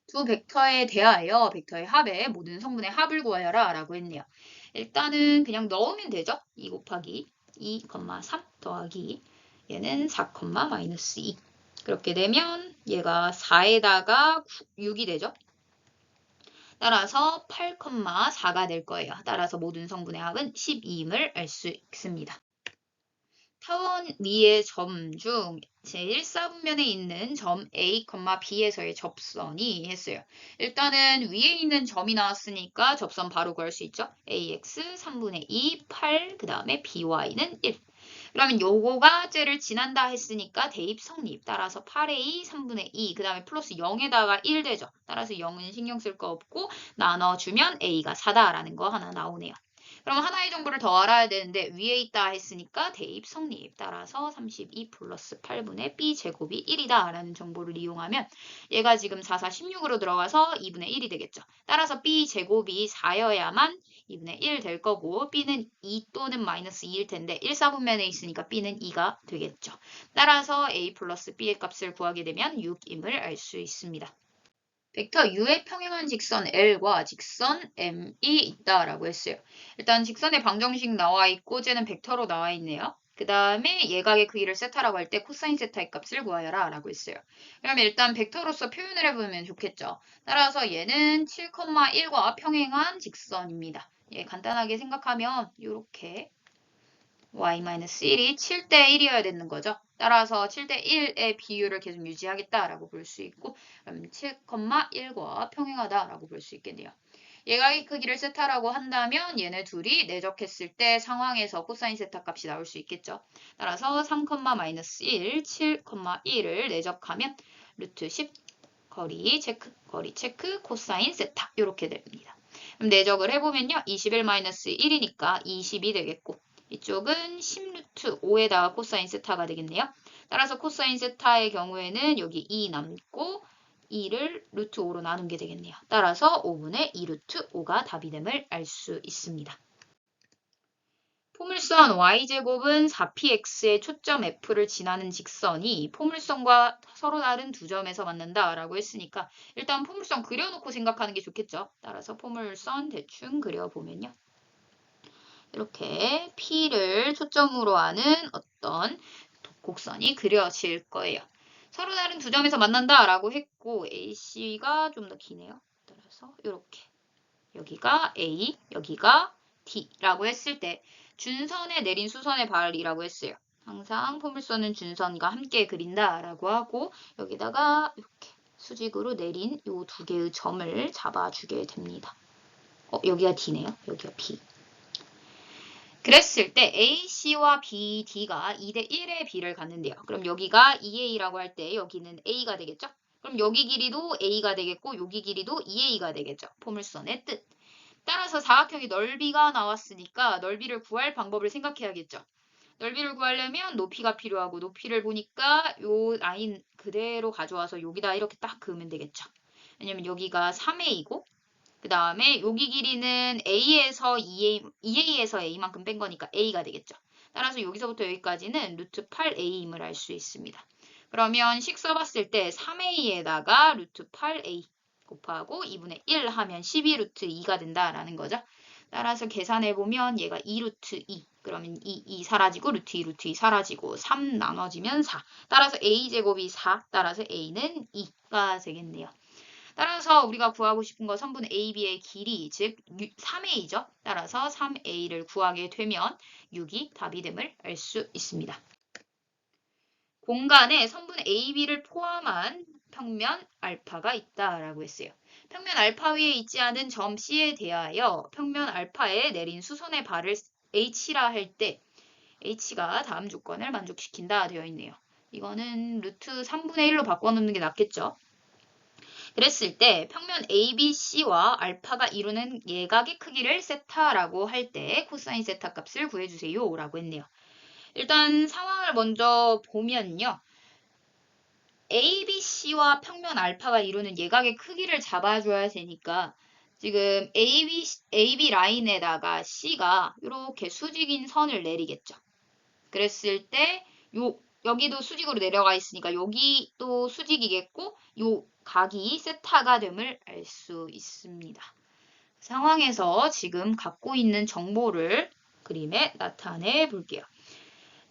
두 벡터에 대하여 벡터의 합의 모든 성분의 합을 구하여라 라고 했네요. 일단은 그냥 넣으면 되죠. 2 곱하기 2, 3 더하기 얘는 4, 마이너스 2. 그렇게 되면 얘가 4에다가 6이 되죠. 따라서 8, 4가 될 거예요. 따라서 모든 성분의 합은 12임을 알 수 있습니다. 타원 위의 점 중 제1사분면에 있는 점 A, B에서의 접선이 했어요. 일단은 위에 있는 점이 나왔으니까 접선 바로 구할 수 있죠. AX 3분의 2, 8, 그 다음에 BY는 1. 그러면 요거가 쟤를 지난다 했으니까 대입 성립. 따라서 8A 3분의 2, 그 다음에 플러스 0에다가 1 되죠. 따라서 0은 신경 쓸 거 없고 나눠주면 A가 4다라는 거 하나 나오네요. 그럼 하나의 정보를 더 알아야 되는데 위에 있다 했으니까 대입 성립. 따라서 32 플러스 8분의 b제곱이 1이다 라는 정보를 이용하면 얘가 지금 4, 4, 16으로 들어가서 2분의 1이 되겠죠. 따라서 b제곱이 4여야만 2분의 1 될 거고 b는 2 또는 마이너스 2일 텐데 1, 4분면에 있으니까 b는 2가 되겠죠. 따라서 a 플러스 b의 값을 구하게 되면 6임을 알 수 있습니다. 벡터 U의 평행한 직선 L과 직선 M이 있다라고 했어요. 일단 직선의 방정식 나와 있고 쟤는 벡터로 나와 있네요. 그 다음에 예각의 크기를 세타라고 할 때 코사인 세타의 값을 구하여라 라고 했어요. 그러면 일단 벡터로서 표현을 해보면 좋겠죠. 따라서 얘는 7,1과 평행한 직선입니다. 예, 간단하게 생각하면 이렇게 y-1이 7대 1이어야 되는 거죠. 따라서 7대 1의 비율을 계속 유지하겠다라고 볼 수 있고 그럼 7,1과 평행하다라고 볼 수 있겠네요. 예각의 크기를 세타라고 한다면 얘네 둘이 내적했을 때 상황에서 코사인 세타 값이 나올 수 있겠죠. 따라서 3,-1, 7,1을 내적하면 루트 10 거리 체크 코사인 세타 이렇게 됩니다. 그럼 내적을 해보면요. 21-1이니까 20이 되겠고 이쪽은 10루트 5에다가 코사인 세타가 되겠네요. 따라서 코사인 세타의 경우에는 여기 2 남고 2를 루트 5로 나눈 게 되겠네요. 따라서 5분의 2 루트 5가 답이 됨을 알 수 있습니다. 포물선 y제곱은 4px의 초점 f를 지나는 직선이 포물선과 서로 다른 두 점에서 만난다라고 했으니까 일단 포물선 그려놓고 생각하는 게 좋겠죠. 따라서 포물선 대충 그려보면요. 이렇게 P를 초점으로 하는 어떤 곡선이 그려질 거예요. 서로 다른 두 점에서 만난다라고 했고 AC가 좀 더 기네요. 따라서 이렇게 여기가 A, 여기가 D라고 했을 때 준선에 내린 수선의 발이라고 했어요. 항상 포물선은 준선과 함께 그린다라고 하고 여기다가 이렇게 수직으로 내린 이 두 개의 점을 잡아주게 됩니다. 여기가 D네요. 여기가 B. 그랬을 때 AC와 BD가 2대 1의 B를 갖는데요. 그럼 여기가 2A라고 할 때 여기는 A가 되겠죠? 그럼 여기 길이도 A가 되겠고 여기 길이도 2A가 되겠죠. 포물선의 뜻. 따라서 사각형의 넓이가 나왔으니까 넓이를 구할 방법을 생각해야겠죠. 넓이를 구하려면 높이가 필요하고 높이를 보니까 요 라인 그대로 가져와서 여기다 이렇게 딱 그으면 되겠죠. 왜냐면 여기가 3A고 그 다음에 여기 길이는 A에서 2A에서 A만큼 뺀 거니까 A가 되겠죠. 따라서 여기서부터 여기까지는 루트 8A임을 알 수 있습니다. 그러면 식 써봤을 때 3A에다가 루트 8A 곱하고 2분의 1 하면 12루트 2가 된다라는 거죠. 따라서 계산해보면 얘가 2루트 2. 그러면 2 사라지고 루트 2 루트 2 사라지고 3 나눠지면 4. 따라서 A제곱이 4. 따라서 A는 2가 되겠네요. 따라서 우리가 구하고 싶은 거 선분 AB의 길이 즉 3A죠. 따라서 3A를 구하게 되면 6이 답이 됨을 알 수 있습니다. 공간에 선분 AB를 포함한 평면 알파가 있다라고 했어요. 평면 알파 위에 있지 않은 점 C에 대하여 평면 알파에 내린 수선의 발을 H라 할 때 H가 다음 조건을 만족시킨다 되어 있네요. 이거는 루트 3분의 1로 바꿔놓는 게 낫겠죠. 그랬을 때 평면 ABC와 알파가 이루는 예각의 크기를 세타라고 할 때 코사인 세타 값을 구해주세요 라고 했네요. 일단 상황을 먼저 보면요. ABC와 평면 알파가 이루는 예각의 크기를 잡아줘야 되니까 지금 AB 라인에다가 C가 이렇게 수직인 선을 내리겠죠. 그랬을 때 여기도 수직으로 내려가 있으니까 여기도 수직이겠고 각이 세타가 됨을 알 수 있습니다. 상황에서 지금 갖고 있는 정보를 그림에 나타내 볼게요.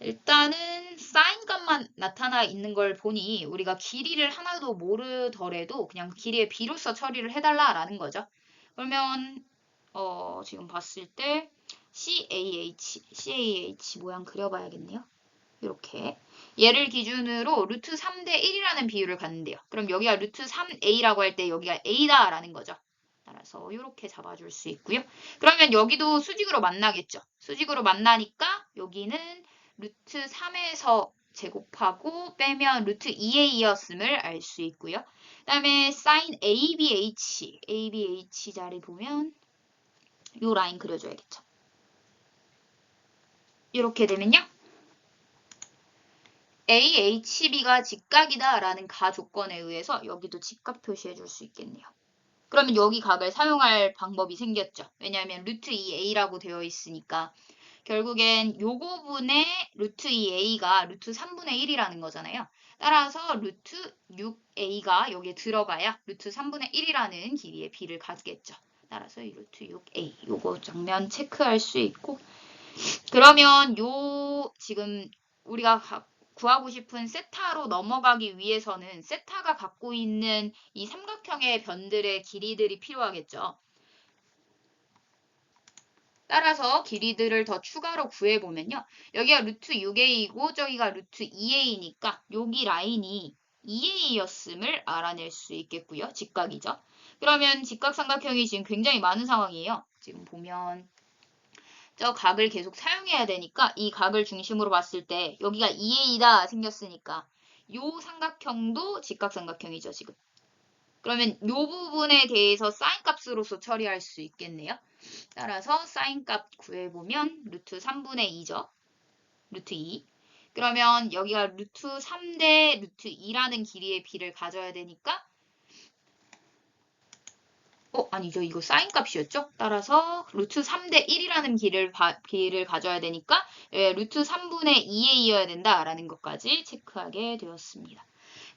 일단은 사인 값만 나타나 있는 걸 보니 우리가 길이를 하나도 모르더라도 그냥 길이의 비로서 처리를 해달라라는 거죠. 그러면 지금 봤을 때 CAH 모양 그려봐야겠네요. 이렇게 얘를 기준으로 루트 3대 1이라는 비율을 갖는데요. 그럼 여기가 루트 3a라고 할 때 여기가 a다라는 거죠. 따라서 이렇게 잡아줄 수 있고요. 그러면 여기도 수직으로 만나겠죠. 수직으로 만나니까 여기는 루트 3에서 제곱하고 빼면 루트 2a였음을 알 수 있고요. 그 다음에 sin ABH 자리 보면 이 라인 그려줘야겠죠. 이렇게 되면요. AHB가 직각이다라는 가 조건에 의해서 여기도 직각 표시해 줄 수 있겠네요. 그러면 여기 각을 사용할 방법이 생겼죠. 왜냐하면 루트 2a라고 되어 있으니까 결국엔 요거분의 루트 2a가 루트 3분의 1이라는 거잖아요. 따라서 루트 6a가 여기에 들어가야 루트 3분의 1이라는 길이의 b를 갖겠죠. 따라서 이 루트 6a 요거 장면 체크할 수 있고 그러면 요 지금 우리가 구하고 싶은 세타로 넘어가기 위해서는 세타가 갖고 있는 이 삼각형의 변들의 길이들이 필요하겠죠. 따라서 길이들을 더 추가로 구해보면요. 여기가 루트 6a이고 저기가 루트 2a니까 여기 라인이 2a였음을 알아낼 수 있겠고요. 직각이죠. 그러면 직각삼각형이 지금 굉장히 많은 상황이에요. 지금 보면 저 각을 계속 사용해야 되니까 이 각을 중심으로 봤을 때 여기가 2a다 생겼으니까 요 삼각형도 직각삼각형이죠, 지금. 그러면 요 부분에 대해서 사인 값으로서 처리할 수 있겠네요. 따라서 사인 값 구해보면 루트 3분의 2죠. 루트 2. 그러면 여기가 루트 3대 루트 2라는 길이의 b를 가져야 되니까 아니죠. 이거 사인 값이었죠? 따라서 루트 3대 1이라는 길을 가져야 되니까 루트 3분의 2a여야 된다라는 것까지 체크하게 되었습니다.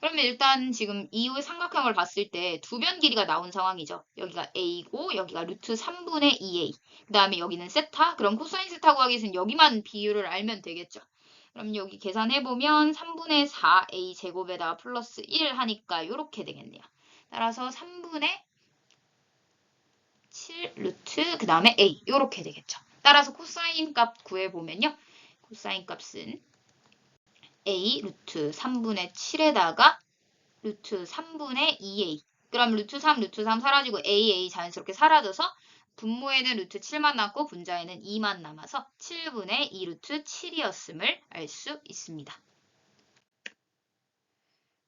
그러면 일단 지금 이후의 삼각형을 봤을 때 두 변 길이가 나온 상황이죠. 여기가 a고 여기가 루트 3분의 2a. 그 다음에 여기는 세타. 그럼 코사인 세타 구하기 위해서는 여기만 비율을 알면 되겠죠. 그럼 여기 계산해보면 3분의 4a 제곱에다가 플러스 1 하니까 이렇게 되겠네요. 따라서 3분의 7 루트 그 다음에 a 이렇게 되겠죠. 따라서 코사인 값 구해보면요. 코사인 값은 a 루트 3분의 7에다가 루트 3분의 2a. 그럼 루트 3 사라지고 a 자연스럽게 사라져서 분모에는 루트 7만 남고 분자에는 2만 남아서 7분의 2 루트 7이었음을 알 수 있습니다.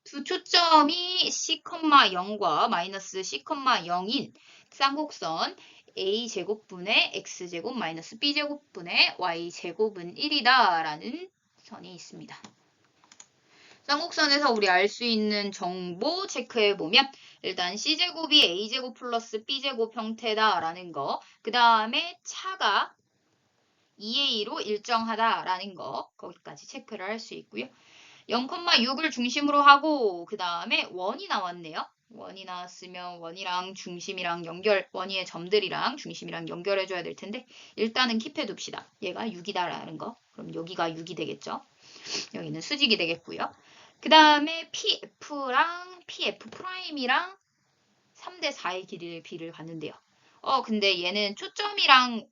두 초점이 C,0과 마이너스 C,0인 쌍곡선 a제곱분의 x제곱 마이너스 b제곱분의 y제곱은 1이다 라는 선이 있습니다. 쌍곡선에서 우리 알 수 있는 정보 체크해보면 일단 c제곱이 a제곱 플러스 b제곱 형태다라는 거, 그 다음에 차가 2a로 일정하다라는 거 거기까지 체크를 할 수 있고요. 0,6을 중심으로 하고 그 다음에 원이 나왔네요. 원이 나왔으면 원이랑 중심이랑 원위의 점들이랑 중심이랑 연결해줘야 될 텐데 일단은 킵해 둡시다. 얘가 6이다라는 거. 그럼 여기가 6이 되겠죠. 여기는 수직이 되겠고요. 그 다음에 PF랑 PF'이랑 3대 4의 길이의 비를 갖는데요. 근데 얘는 초점이랑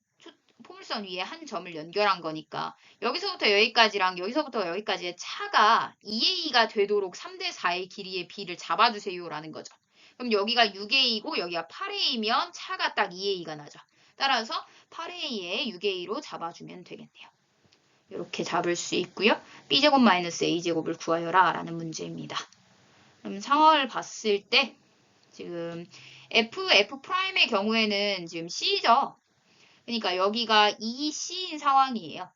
포물선 위에 한 점을 연결한 거니까 여기서부터 여기까지랑 여기서부터 여기까지의 차가 2a가 되도록 3대 4의 길이의 b를 잡아주세요라는 거죠. 그럼 여기가 6a이고 여기가 8a면 차가 딱 2a가 나죠. 따라서 8a에 6a로 잡아주면 되겠네요. 이렇게 잡을 수 있고요. b제곱 마이너스 a제곱을 구하여라 라는 문제입니다. 그럼 상황을 봤을 때 지금 F'의 경우에는 지금 C죠. 그러니까 여기가 2C인 상황이에요.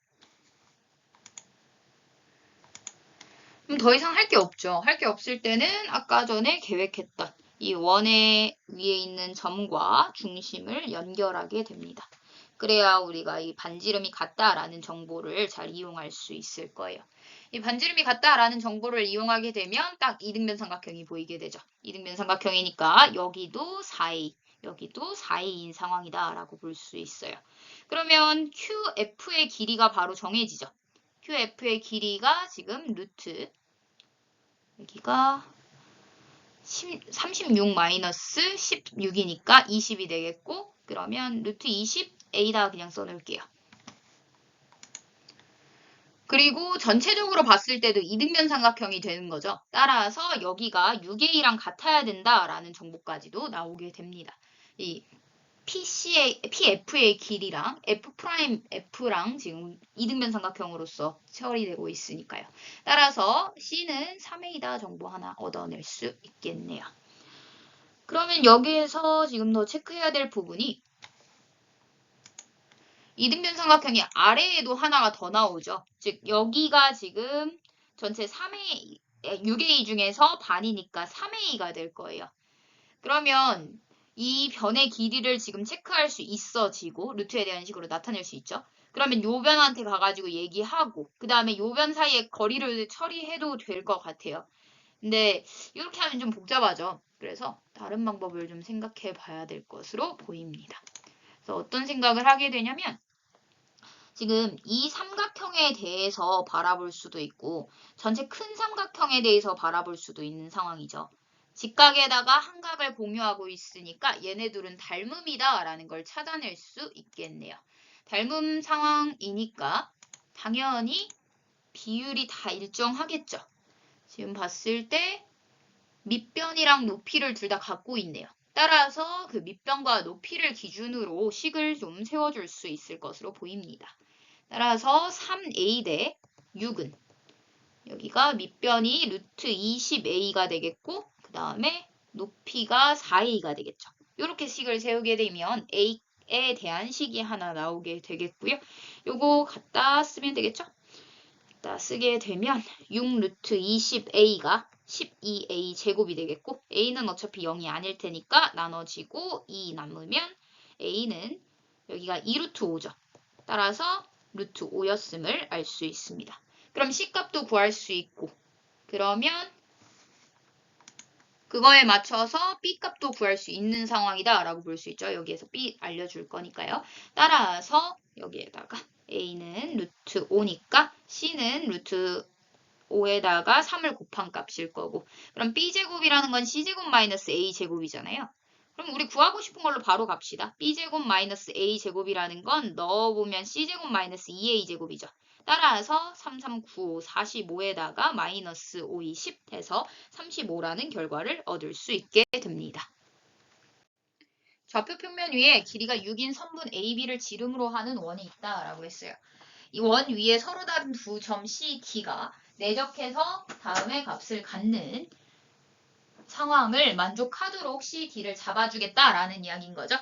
그럼 더 이상 할 게 없죠. 할 게 없을 때는 아까 전에 계획했던 이 원의 위에 있는 점과 중심을 연결하게 됩니다. 그래야 우리가 이 반지름이 같다라는 정보를 잘 이용할 수 있을 거예요. 이 반지름이 같다라는 정보를 이용하게 되면 딱 이등변 삼각형이 보이게 되죠. 이등변 삼각형이니까 여기도 4a, 여기도 4a인 상황이다라고 볼 수 있어요. 그러면 QF의 길이가 바로 정해지죠. QF의 길이가 지금 루트 여기가 36 마이너스 16이니까 20이 되겠고 그러면 루트 20a다 그냥 써놓을게요. 그리고 전체적으로 봤을 때도 이등변 삼각형이 되는 거죠. 따라서 여기가 6a랑 같아야 된다라는 정보까지도 나오게 됩니다. 이 PF의 길이랑 F'F랑 지금 이등변 삼각형으로서 처리되고 있으니까요. 따라서 C는 3a다 정보 하나 얻어낼 수 있겠네요. 그러면 여기에서 지금 더 체크해야 될 부분이 이등변 삼각형이 아래에도 하나가 더 나오죠. 즉 여기가 지금 전체 3A, 6A 중에서 반이니까 3A가 될 거예요. 그러면 이 변의 길이를 지금 체크할 수 있어지고 루트에 대한 식으로 나타낼 수 있죠. 그러면 요 변한테 가가지고 얘기하고 그 다음에 요 변 사이에 거리를 처리해도 될 것 같아요. 근데 이렇게 하면 좀 복잡하죠. 그래서 다른 방법을 좀 생각해 봐야 될 것으로 보입니다. 그래서 어떤 생각을 하게 되냐면 지금 이 삼각형에 대해서 바라볼 수도 있고 전체 큰 삼각형에 대해서 바라볼 수도 있는 상황이죠. 직각에다가 한각을 공유하고 있으니까 얘네들은 닮음이다 라는 걸 찾아낼 수 있겠네요. 닮음 상황이니까 당연히 비율이 다 일정하겠죠. 지금 봤을 때 밑변이랑 높이를 둘 다 갖고 있네요. 따라서 그 밑변과 높이를 기준으로 식을 좀 세워줄 수 있을 것으로 보입니다. 따라서 3a 대 6은 여기가 밑변이 루트 20a가 되겠고 그 다음에 높이가 4a가 되겠죠. 이렇게 식을 세우게 되면 a에 대한 식이 하나 나오게 되겠고요. 요거 갖다 쓰면 되겠죠. 갖다 쓰게 되면 6 루트 20a가 12a 제곱이 되겠고 a는 어차피 0이 아닐 테니까 나눠지고 2 남으면 a는 여기가 2 루트 5죠. 따라서 루트 5였음을 알 수 있습니다. 그럼 C값도 구할 수 있고 그러면 그거에 맞춰서 B값도 구할 수 있는 상황이다 라고 볼 수 있죠. 여기에서 B 알려줄 거니까요. 따라서 여기에다가 A는 루트 5니까 C는 루트 5에다가 3을 곱한 값일 거고 그럼 B제곱이라는 건 C제곱 마이너스 A제곱이잖아요. 그럼 우리 구하고 싶은 걸로 바로 갑시다. B제곱 마이너스 A제곱이라는 건 넣어보면 C제곱 마이너스 2A제곱이죠. 따라서 3, 3, 9, 5, 45에다가 마이너스 5, 2, 10 해서 35라는 결과를 얻을 수 있게 됩니다. 좌표 평면 위에 길이가 6인 선분 AB를 지름으로 하는 원이 있다라고 했어요. 이 원 위에 서로 다른 두 점 C, D가 내적해서 다음의 값을 갖는 상황을 만족하도록 C, D를 잡아주겠다라는 이야기인 거죠.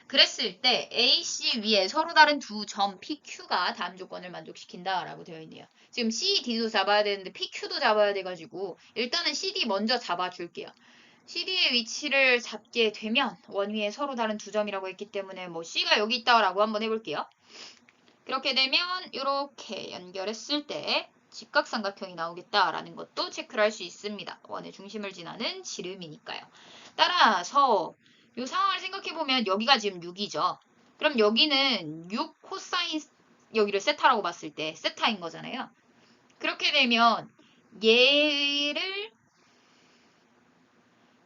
그랬을 때 A, C 위에 서로 다른 두 점 P, Q가 다음 조건을 만족시킨다라고 되어 있네요. 지금 C, D도 잡아야 되는데 P, Q도 잡아야 돼가지고 일단은 C, D 먼저 잡아줄게요. CD의 위치를 잡게 되면 원 위에 서로 다른 두 점이라고 했기 때문에 뭐 C가 여기 있다라고 한번 해볼게요. 그렇게 되면 이렇게 연결했을 때 직각삼각형이 나오겠다라는 것도 체크를 할 수 있습니다. 원의 중심을 지나는 지름이니까요. 따라서 이 상황을 생각해보면 여기가 지금 6이죠. 그럼 여기는 6 코사인 여기를 세타라고 봤을 때 세타인 거잖아요. 그렇게 되면 얘를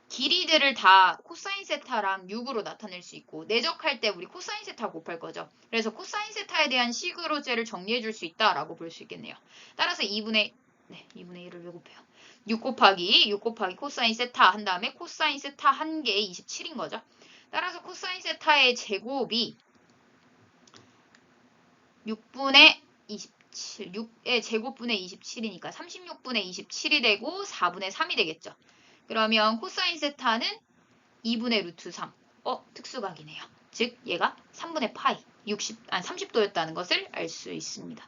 길이들을 다 코사인 세타랑 6으로 나타낼 수 있고 내적할 때 우리 코사인 세타 곱할 거죠. 그래서 코사인 세타에 대한 식으로제를 정리해 줄 수 있다라고 볼 수 있겠네요. 따라서 2분의 1을 왜 곱해요? 6 곱하기 코사인 세타 한 다음에 코사인 세타 한 개에 27인 거죠. 따라서 코사인 세타의 제곱이 6분의 27, 6의 제곱분의 27이니까 36분의 27이 되고 4분의 3이 되겠죠. 그러면 코사인 세타는 2분의 루트 3. 특수각이네요. 즉 얘가 3분의 파이 30도였다는 것을 알 수 있습니다.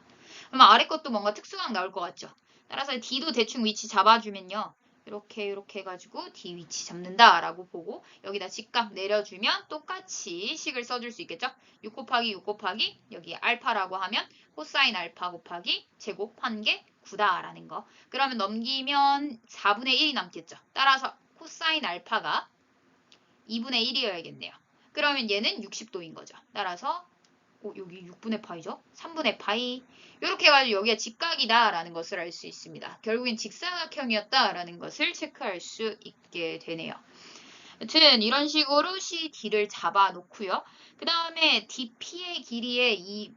그러면 아래 것도 뭔가 특수각 나올 것 같죠. 따라서 D도 대충 위치 잡아주면요. 이렇게 해가지고 D 위치 잡는다라고 보고 여기다 직각 내려주면 똑같이 식을 써줄 수 있겠죠. 6 곱하기 6 곱하기 여기 알파라고 하면 코사인 알파 곱하기 제곱 한 개 9다라는 거. 그러면 넘기면 4분의 1이 남겠죠. 따라서 코사인 알파가 2분의 1이어야겠네요. 그러면 얘는 60도인 거죠. 따라서 여기 6분의 파이죠? 3분의 파이. 이렇게 해가지고 여기가 직각이다라는 것을 알 수 있습니다. 결국엔 직사각형이었다라는 것을 체크할 수 있게 되네요. 여튼 이런 식으로 CD를 잡아 놓고요. 그 다음에 DP의 길이의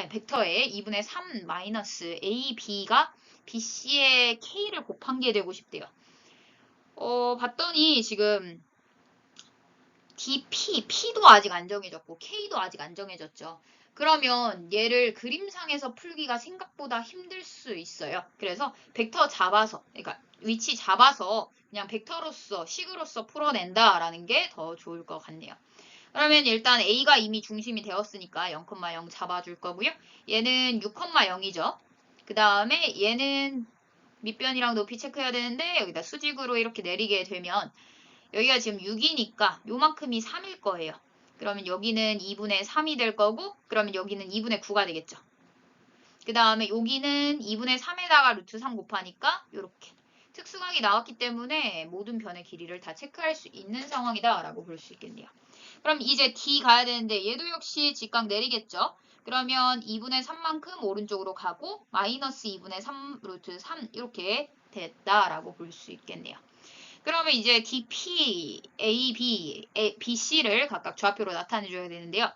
벡터의 2분의 3 마이너스 AB가 BC의 K를 곱한 게 되고 싶대요. 봤더니 지금 P도 아직 안 정해졌고 K도 아직 안 정해졌죠. 그러면 얘를 그림상에서 풀기가 생각보다 힘들 수 있어요. 그래서 벡터 잡아서, 그러니까 위치 잡아서 그냥 벡터로서, 식으로서 풀어낸다라는 게 더 좋을 것 같네요. 그러면 일단 A가 이미 중심이 되었으니까 0,0 잡아줄 거고요. 얘는 6,0이죠. 그 다음에 얘는 밑변이랑 높이 체크해야 되는데 여기다 수직으로 이렇게 내리게 되면 여기가 지금 6이니까 요만큼이 3일 거예요. 그러면 여기는 2분의 3이 될 거고 그러면 여기는 2분의 9가 되겠죠. 그 다음에 여기는 2분의 3에다가 루트 3 곱하니까 이렇게 특수각이 나왔기 때문에 모든 변의 길이를 다 체크할 수 있는 상황이다 라고 볼 수 있겠네요. 그럼 이제 D 가야 되는데 얘도 역시 직각 내리겠죠. 그러면 2분의 3만큼 오른쪽으로 가고 마이너스 2분의 3 루트 3 이렇게 됐다라고 볼 수 있겠네요. 그러면 이제 DP, AB, BC를 각각 좌표로 나타내줘야 되는데요.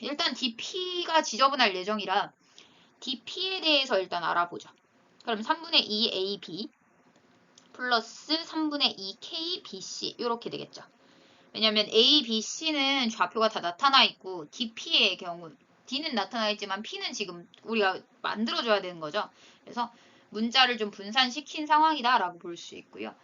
일단 DP가 지저분할 예정이라 DP에 대해서 일단 알아보죠. 그럼 3분의 2 AB 플러스 3분의 2 KBC 이렇게 되겠죠. 왜냐면 A, B, C는 좌표가 다 나타나 있고 DP의 경우 D는 나타나 있지만 P는 지금 우리가 만들어줘야 되는 거죠. 그래서 문자를 좀 분산시킨 상황이다라고 볼 수 있고요.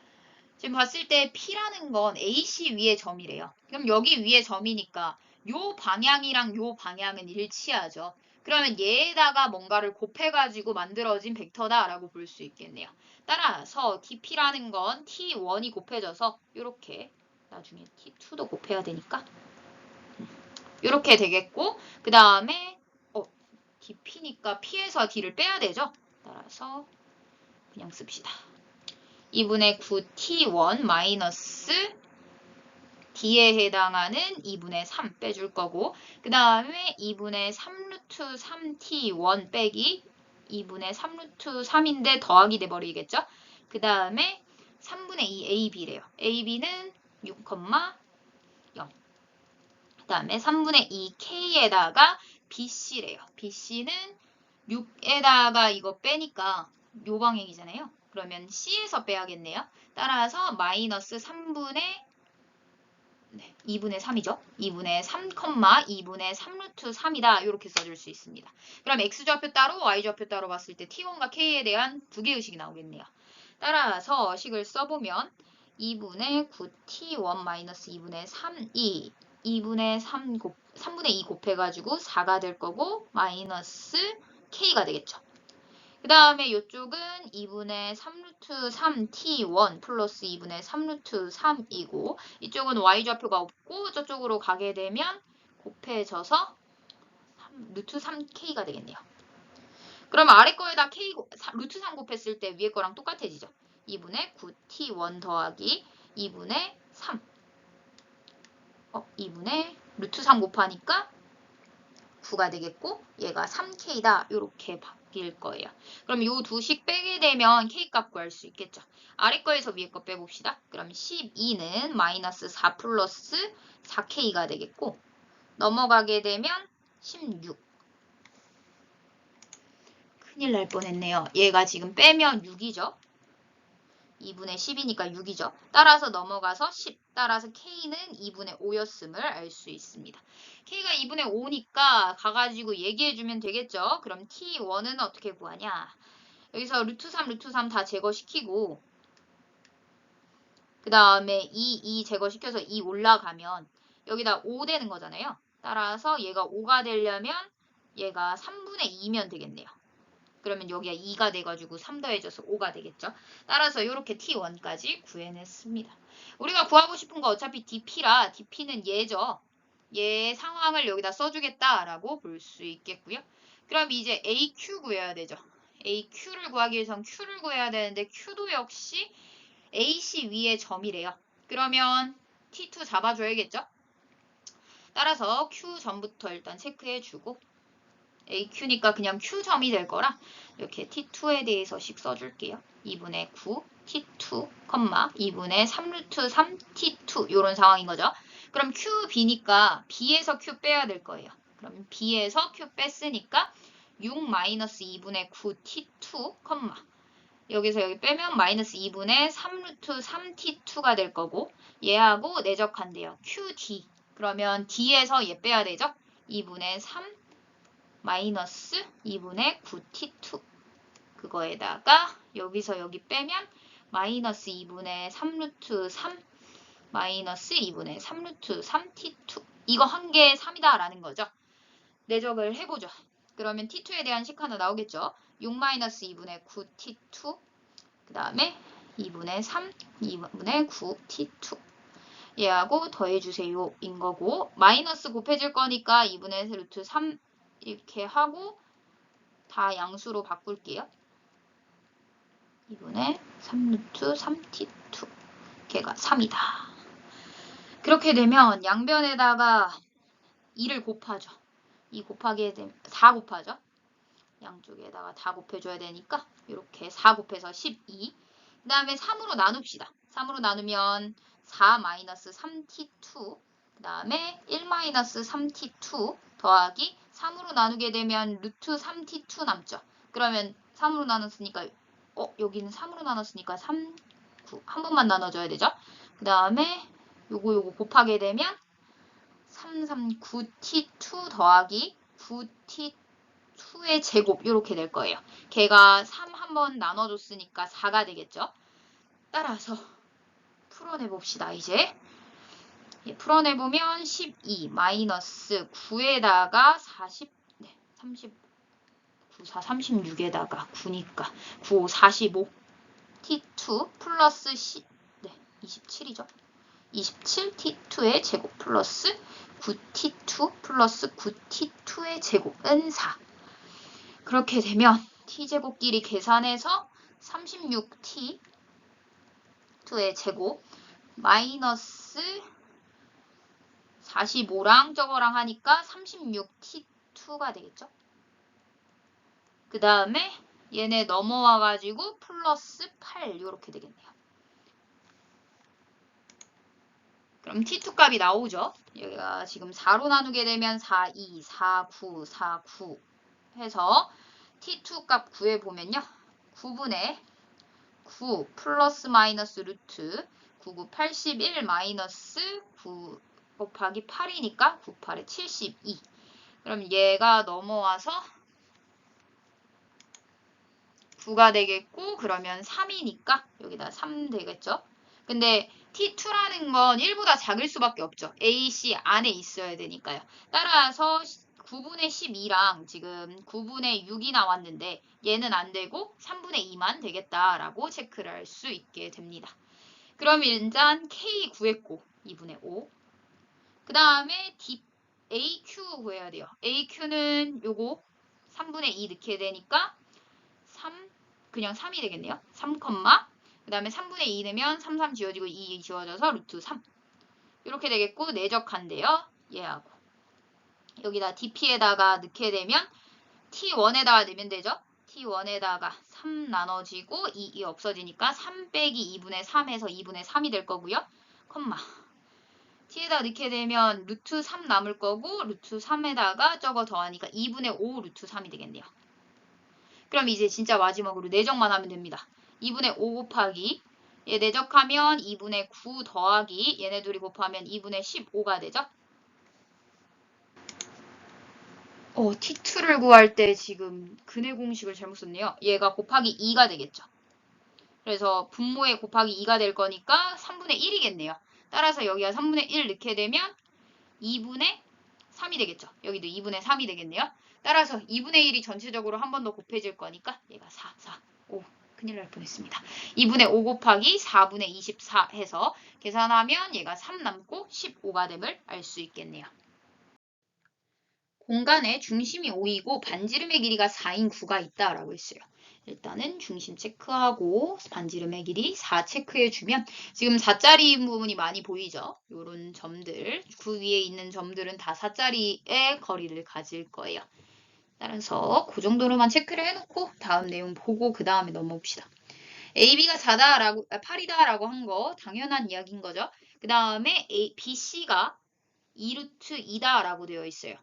지금 봤을 때 P라는 건 AC 위의 점이래요. 그럼 여기 위의 점이니까 요 방향이랑 요 방향은 일치하죠. 그러면 얘에다가 뭔가를 곱해가지고 만들어진 벡터다라고 볼 수 있겠네요. 따라서 DP라는 건 T1이 곱해져서 이렇게 나중에 T2도 곱해야 되니까 이렇게 되겠고 그 다음에 DP니까 P에서 D를 빼야 되죠. 따라서 그냥 씁시다. 2분의 9T1 마이너스 D에 해당하는 2분의 3 빼줄 거고 그 다음에 2분의 3루트 3T1 빼기 2분의 3루트 3인데 더하기 돼버리겠죠. 그 다음에 3분의 2 AB래요. AB는 6,0 그 다음에 3분의 2 K에다가 BC래요. BC는 6에다가 이거 빼니까 요 방향이잖아요. 그러면 C에서 빼야겠네요. 따라서 마이너스 3분의 2분의 3이죠. 2분의 3, 2분의 3루트 3이다. 이렇게 써줄 수 있습니다. 그럼 X좌표 따로 Y좌표 따로 봤을 때 T1과 K에 대한 두 개의 식이 나오겠네요. 따라서 식을 써보면 2분의 9T1 마이너스 2분의 3이 2분의 3분의 2 곱해가지고 4가 될 거고 마이너스 K가 되겠죠. 그 다음에 이쪽은 2분의 3루트 3t1 플러스 2분의 3루트 3이고 이쪽은 y좌표가 없고 저쪽으로 가게 되면 곱해져서 루트 3k가 되겠네요. 그러면 아래 거에다 루트 3 곱했을 때 위에 거랑 똑같아지죠. 2분의 9t1 더하기 2분의 3 2분의 루트 3 곱하니까 9가 되겠고 얘가 3k다 이렇게 바뀔 거예요. 그럼 이 두 식 빼게 되면 k 값 구할 수 있겠죠. 아래 거에서 위에 거 빼봅시다. 그럼 12는 마이너스 4 플러스 4k가 되겠고 넘어가게 되면 16 큰일 날 뻔했네요. 얘가 지금 빼면 6이죠. 2분의 10이니까 6이죠. 따라서 넘어가서 10. 따라서 K는 2분의 5였음을 알 수 있습니다. K가 2분의 5니까 가가지고 얘기해주면 되겠죠. 그럼 T1은 어떻게 구하냐. 여기서 루트 3 다 제거시키고 그 다음에 2 제거시켜서 2 올라가면 여기다 5 되는 거잖아요. 따라서 얘가 5가 되려면 얘가 3분의 2면 되겠네요. 그러면 여기가 2가 돼가지고 3 더해져서 5가 되겠죠. 따라서 이렇게 T1까지 구해냈습니다. 우리가 구하고 싶은 거 어차피 DP라 DP는 얘죠. 얘 상황을 여기다 써주겠다라고 볼 수 있겠고요. 그럼 이제 AQ 구해야 되죠. AQ를 구하기 위해선 Q를 구해야 되는데 Q도 역시 AC 위에 점이래요. 그러면 T2 잡아줘야겠죠? 따라서 Q 점부터 일단 체크해주고 AQ니까 그냥 Q점이 될 거라 이렇게 T2에 대해서씩 써줄게요. 2분의 9 T2, 2분의 3루트 3 T2 이런 상황인 거죠. 그럼 QB니까 B에서 Q 빼야 될 거예요. 그럼 B에서 Q 뺐으니까 6 마이너스 2분의 9 T2, 여기서 여기 빼면 마이너스 2분의 3루트 3 T2가 될 거고 얘하고 내적한대요. QD. 그러면 D에서 얘 빼야 되죠? 2분의 3 마이너스 2분의 9t2 그거에다가 여기서 여기 빼면 마이너스 2분의 3루트 3 마이너스 2분의 3루트 3t2 이거 한 개에 3이다 라는 거죠. 내적을 해보죠. 그러면 t2에 대한 식 하나 나오겠죠. 6 마이너스 2분의 9t2 그 다음에 2분의 3 2분의 9t2 얘하고 더해주세요 인 거고 마이너스 곱해질 거니까 2분의 루트 3 이렇게 하고 다 양수로 바꿀게요. 2분의 3루트 3t2 걔가 3이다. 그렇게 되면 양변에다가 2를 곱하죠. 2 곱하게 되면 4 곱하죠. 양쪽에다가 다 곱해줘야 되니까 이렇게 4 곱해서 12. 그 다음에 3으로 나눕시다. 3으로 나누면 4 마이너스 3t2 그 다음에 1 마이너스 3t2 더하기 3으로 나누게 되면 루트 3t2 남죠. 그러면 3으로 나눴으니까 여기는 3으로 나눴으니까 3, 9 한 번만 나눠줘야 되죠. 그 다음에 요거 곱하게 되면 3, 3, 9t2 더하기 9t2의 제곱 이렇게 될 거예요. 걔가 3 한 번 나눠줬으니까 4가 되겠죠. 따라서 풀어내봅시다. 이제 풀어내보면 12 마이너스 9에다가 40 네, 39, 4, 36에다가 9니까 9, 5, 45 T2 플러스 10, 네, 27이죠. 27 T2의 제곱 플러스 9T2 플러스 9T2의 제곱은 4. 그렇게 되면 T제곱끼리 계산해서 36T2의 제곱 마이너스 45랑 저거랑 하니까 36T2가 되겠죠. 그 다음에 얘네 넘어와가지고 플러스 8 이렇게 되겠네요. 그럼 T2 값이 나오죠. 여기가 지금 4로 나누게 되면 4, 2, 4, 9, 4, 9 해서 T2 값 구해보면요. 9분의 9 플러스 마이너스 루트 99, 81 마이너스 9 곱하기 8이니까 98에 72. 그럼 얘가 넘어와서 9가 되겠고 그러면 3이니까 여기다 3 되겠죠. 근데 T2라는 건 1보다 작을 수밖에 없죠. AC 안에 있어야 되니까요. 따라서 9분의 12랑 지금 9분의 6이 나왔는데 얘는 안 되고 3분의 2만 되겠다라고 체크를 할 수 있게 됩니다. 그럼 일단 K 구했고 2분의 5. 그 다음에 AQ 구해야 돼요. AQ는 요거 3분의 2 넣게 되니까 3, 그냥 3이 되겠네요. 3, 그 다음에 3분의 2 넣으면 3, 3 지워지고 2 지워져서 루트 3. 이렇게 되겠고 내적한대요. 얘하고. 여기다 DP에다가 넣게 되면 T1에다가 넣으면 되죠. T1에다가 3 나눠지고 2 없어지니까 3 빼기 2분의 3에서 2분의 3이 될 거고요. T에다 넣게 되면 루트 3 남을 거고 루트 3에다가 저거 더하니까 2분의 5 루트 3이 되겠네요. 그럼 이제 진짜 마지막으로 내적만 하면 됩니다. 2분의 5 곱하기 얘 내적하면 2분의 9 더하기 얘네 둘이 곱하면 2분의 15가 되죠. T2를 구할 때 지금 근해 공식을 잘못 썼네요. 얘가 곱하기 2가 되겠죠. 그래서 분모에 곱하기 2가 될 거니까 3분의 1이겠네요. 따라서 여기가 3분의 1 넣게 되면 2분의 3이 되겠죠. 여기도 2분의 3이 되겠네요. 따라서 2분의 1이 전체적으로 한 번 더 곱해질 거니까 얘가 4, 4, 5. 큰일 날 뻔했습니다. 2분의 5 곱하기 4분의 24 해서 계산하면 얘가 3 남고 15가 됨을 알 수 있겠네요. 공간의 중심이 5이고 반지름의 길이가 4인 구가 있다라고 했어요. 일단은 중심 체크하고 반지름의 길이 4 체크해주면 지금 4짜리인 부분이 많이 보이죠? 요런 점들, 그 위에 있는 점들은 다 4짜리의 거리를 가질 거예요. 따라서 그 정도로만 체크를 해놓고 다음 내용 보고 그 다음에 넘어봅시다. AB가 8이다라고 한 거 당연한 이야기인 거죠. 그 다음에 BC가 2루트 2다라고 되어 있어요.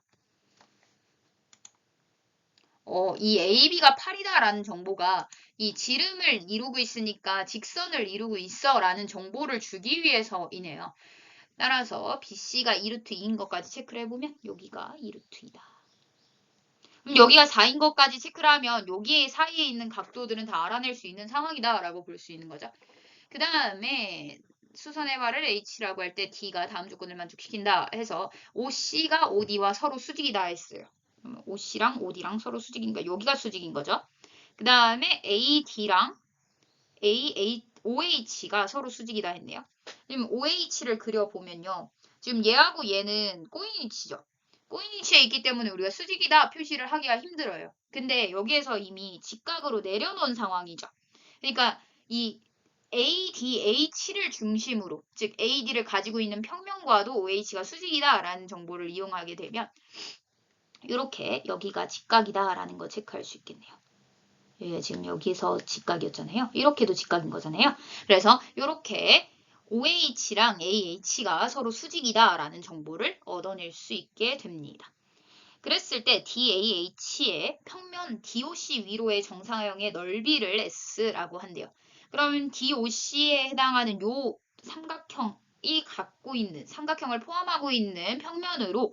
이 AB가 8이다라는 정보가 이 지름을 이루고 있으니까 직선을 이루고 있어라는 정보를 주기 위해서이네요. 따라서 BC가 2루트 2인 것까지 체크를 해보면 여기가 2루트 2다. 그럼 여기가 4인 것까지 체크를 하면 여기 사이에 있는 각도들은 다 알아낼 수 있는 상황이다라고 볼 수 있는 거죠. 그 다음에 수선의 발을 H라고 할 때 D가 다음 조건을 만족시킨다 해서 OC가 OD와 서로 수직이다 했어요. OC랑 OD랑 서로 수직이니까 여기가 수직인 거죠. 그 다음에 AD랑 OH가 서로 수직이다 했네요. 지금 OH를 그려보면요. 지금 얘하고 얘는 꼬인 위치죠. 꼬인 위치에 있기 때문에 우리가 수직이다 표시를 하기가 힘들어요. 근데 여기에서 이미 직각으로 내려놓은 상황이죠. 그러니까 이 ADH를 중심으로, 즉 AD를 가지고 있는 평면과도 OH가 수직이다라는 정보를 이용하게 되면 이렇게 여기가 직각이다라는 거 체크할 수 있겠네요. 예, 지금 여기서 직각이었잖아요. 이렇게도 직각인 거잖아요. 그래서 이렇게 OH랑 AH가 서로 수직이다라는 정보를 얻어낼 수 있게 됩니다. 그랬을 때 DAH의 평면 DOC 위로의 정사형의 넓이를 S라고 한대요. 그러면 DOC에 해당하는 요 삼각형이 갖고 있는 삼각형을 포함하고 있는 평면으로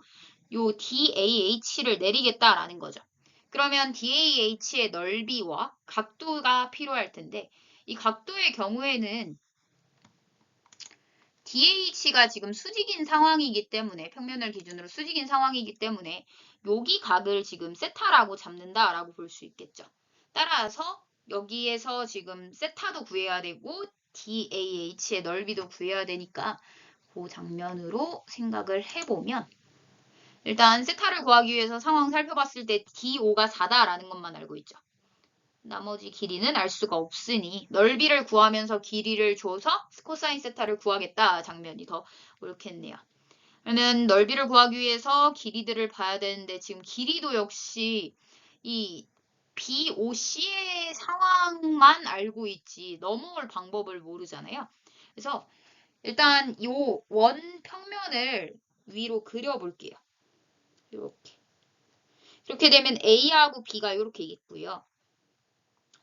요 DAH를 내리겠다라는 거죠. 그러면 DAH의 넓이와 각도가 필요할 텐데 이 각도의 경우에는 DH가 지금 수직인 상황이기 때문에 평면을 기준으로 수직인 상황이기 때문에 여기 각을 지금 세타라고 잡는다라고 볼 수 있겠죠. 따라서 여기에서 지금 세타도 구해야 되고 DAH의 넓이도 구해야 되니까 그 장면으로 생각을 해보면 일단 세타를 구하기 위해서 상황 살펴봤을 때 DO가 4다라는 것만 알고 있죠. 나머지 길이는 알 수가 없으니 넓이를 구하면서 길이를 줘서 코사인 세타를 구하겠다 장면이 더 옳겠네요. 그러면 넓이를 구하기 위해서 길이들을 봐야 되는데 지금 길이도 역시 이 BOC의 상황만 알고 있지 넘어올 방법을 모르잖아요. 그래서 일단 이 원 평면을 위로 그려볼게요. 이렇게 되면 A하고 B가 이렇게 있고요.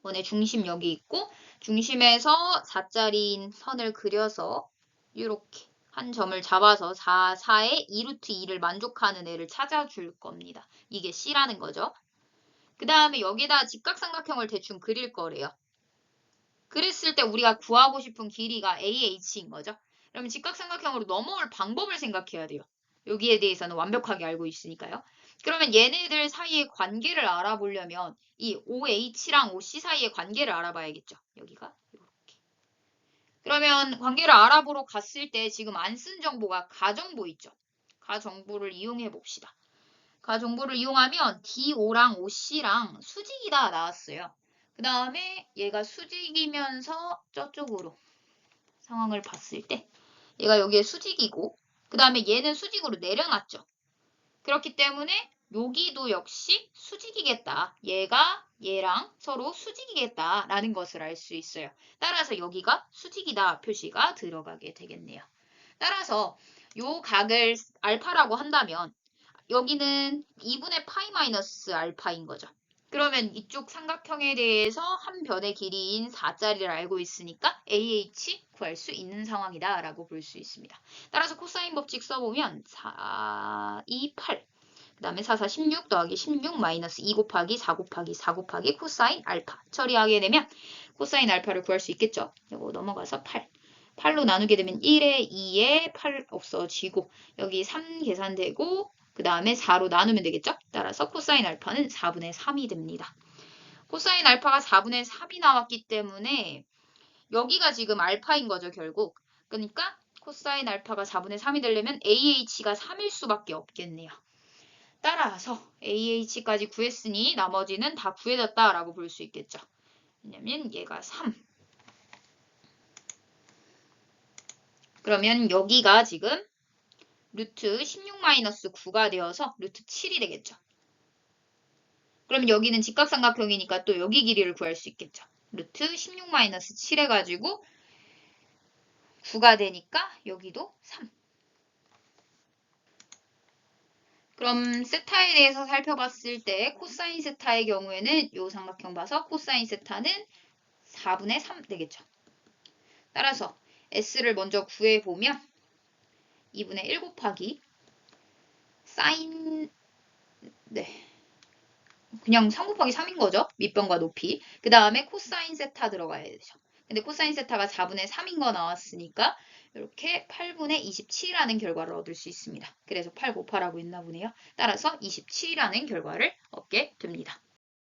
원의 중심 여기 있고 중심에서 4짜리인 선을 그려서 이렇게 한 점을 잡아서 4의 2루트 2를 만족하는 애를 찾아줄 겁니다. 이게 C라는 거죠. 그 다음에 여기다 직각삼각형을 대충 그릴 거래요. 그랬을 때 우리가 구하고 싶은 길이가 AH인 거죠. 그럼 직각삼각형으로 넘어올 방법을 생각해야 돼요. 여기에 대해서는 완벽하게 알고 있으니까요. 그러면 얘네들 사이의 관계를 알아보려면 이 OH랑 OC 사이의 관계를 알아봐야겠죠. 여기가 이렇게. 그러면 관계를 알아보러 갔을 때 지금 안 쓴 정보가 가정보 있죠. 가정보를 이용해 봅시다. 가정보를 이용하면 DO랑 OC랑 수직이다 나왔어요. 그 다음에 얘가 수직이면서 저쪽으로 상황을 봤을 때 얘가 여기에 수직이고 그 다음에 얘는 수직으로 내려놨죠. 그렇기 때문에 여기도 역시 수직이겠다. 얘가 얘랑 서로 수직이겠다라는 것을 알 수 있어요. 따라서 여기가 수직이다 표시가 들어가게 되겠네요. 따라서 요 각을 알파라고 한다면 여기는 2분의 파이 마이너스 알파인 거죠. 그러면 이쪽 삼각형에 대해서 한 변의 길이인 4짜리를 알고 있으니까 AH 구할 수 있는 상황이다 라고 볼 수 있습니다. 따라서 코사인 법칙 써보면 4, 2, 8 그 다음에 4, 4, 16 더하기 16 마이너스 2 곱하기 4 곱하기 4 곱하기 코사인 알파 처리하게 되면 코사인 알파를 구할 수 있겠죠. 이거 넘어가서 8로 나누게 되면 1에 2에 8 없어지고 여기 3 계산되고 그 다음에 4로 나누면 되겠죠? 따라서 코사인 알파는 4분의 3이 됩니다. 코사인 알파가 4분의 3이 나왔기 때문에 여기가 지금 알파인 거죠, 결국. 그러니까 코사인 알파가 4분의 3이 되려면 AH가 3일 수밖에 없겠네요. 따라서 AH까지 구했으니 나머지는 다 구해졌다라고 볼 수 있겠죠. 왜냐면 얘가 3. 그러면 여기가 지금 루트 16-9가 되어서 루트 7이 되겠죠. 그러면 여기는 직각삼각형이니까 또 여기 길이를 구할 수 있겠죠. 루트 16-7 해가지고 9가 되니까 여기도 3. 그럼 세타에 대해서 살펴봤을 때 코사인 세타의 경우에는 이 삼각형 봐서 코사인 세타는 4분의 3 되겠죠. 따라서 S를 먼저 구해보면 2분의 1 곱하기 사인, 네, 그냥 3 곱하기 3인 거죠. 밑변과 높이. 그 다음에 코사인 세타 들어가야 되죠. 근데 코사인 세타가 4분의 3인 거 나왔으니까 이렇게 8분의 27이라는 결과를 얻을 수 있습니다. 그래서 8 곱하라고 했나 보네요. 따라서 27이라는 결과를 얻게 됩니다.